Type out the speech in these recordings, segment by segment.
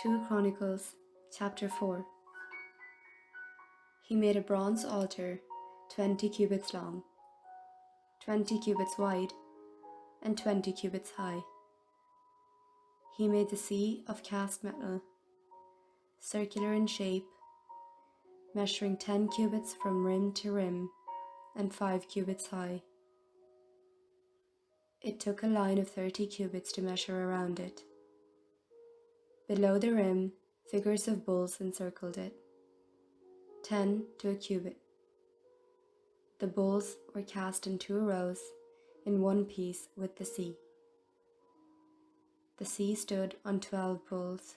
2 Chronicles, chapter 4. He made a bronze altar 20 cubits long, 20 cubits wide, and 20 cubits high. He made the sea of cast metal, circular in shape, measuring 10 cubits from rim to rim, and 5 cubits high. It took a line of 30 cubits to measure around it. Below the rim, figures of bulls encircled it, 10 to a cubit. The bulls were cast in 2 rows, in one piece with the sea. The sea stood on 12 bulls,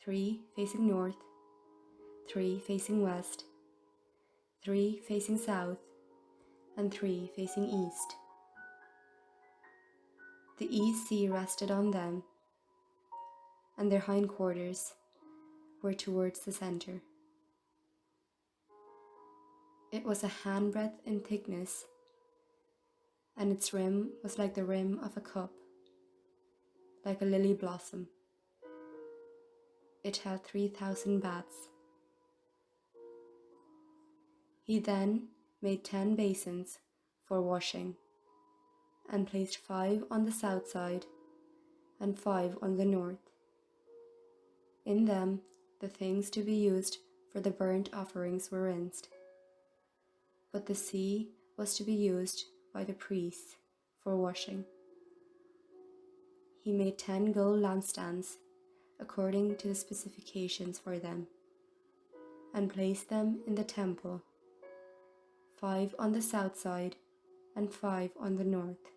3 facing north, 3 facing west, 3 facing south, and 3 facing east. The east sea rested on them, and their hindquarters were towards the center. It was a handbreadth in thickness, and its rim was like the rim of a cup, like a lily blossom. It held 3,000 baths. He then made 10 basins for washing, and placed 5 on the south side and 5 on the north. In them, the things to be used for the burnt offerings were rinsed, but the sea was to be used by the priests for washing. He made 10 gold lampstands according to the specifications for them, and placed them in the temple, 5 on the south side and 5 on the north.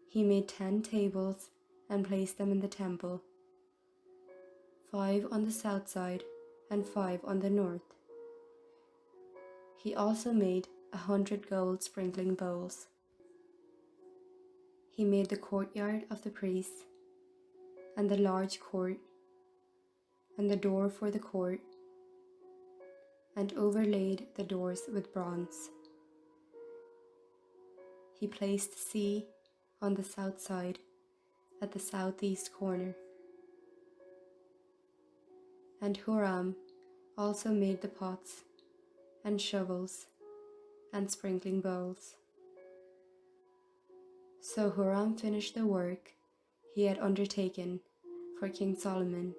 He made 10 tables and placed them in the temple, 5 on the south side and 5 on the north. He also made 100 gold sprinkling bowls. He made the courtyard of the priests, and the large court, and the door for the court, and overlaid the doors with bronze. He placed the sea on the south side at the southeast corner. And Huram also made the pots and shovels and sprinkling bowls. So Huram finished the work he had undertaken for King Solomon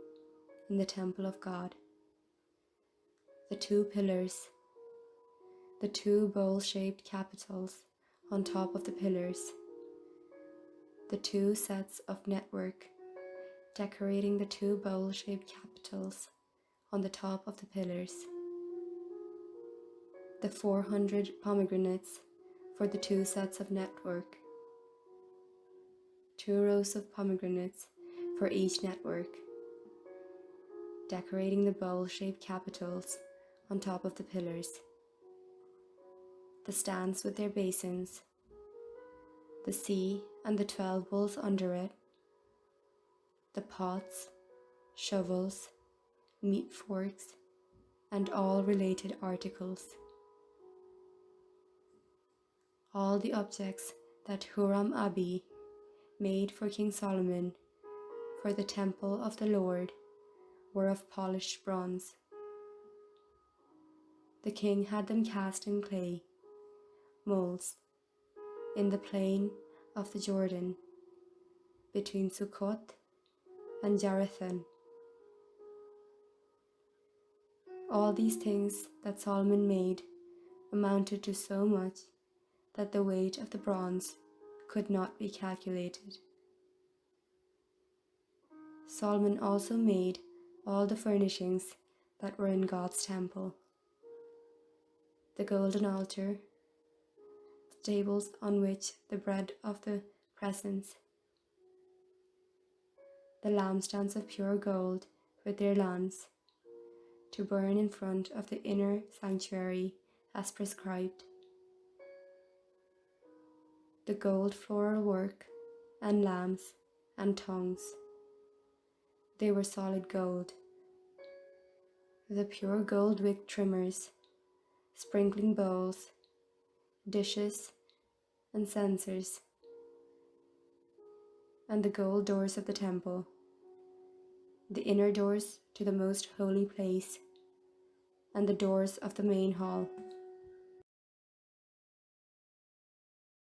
in the temple of God. The 2 pillars, the 2 bowl-shaped capitals on top of the pillars, the 2 sets of network decorating the 2 bowl-shaped capitals on the top of the pillars, the 400 pomegranates for the 2 sets of network, 2 rows of pomegranates for each network, decorating the bowl-shaped capitals on top of the pillars, the stands with their basins, the sea and the 12 bowls under it, the pots, shovels, meat forks, and all related articles. All the objects that Huram-Abi made for King Solomon for the temple of the Lord were of polished bronze. The king had them cast in clay molds in the plain of the Jordan between Sukkot and Zarethan. All these things that Solomon made amounted to so much that the weight of the bronze could not be calculated. Solomon also made all the furnishings that were in God's temple: the golden altar, the tables on which the bread of the presence, the lampstands of pure gold with their lamps, to burn in front of the inner sanctuary as prescribed, the gold floral work and lamps and tongues. They were solid gold. The pure gold wick trimmers, sprinkling bowls, dishes, and censers, and the gold doors of the temple, the inner doors to the most holy place, and the doors of the main hall.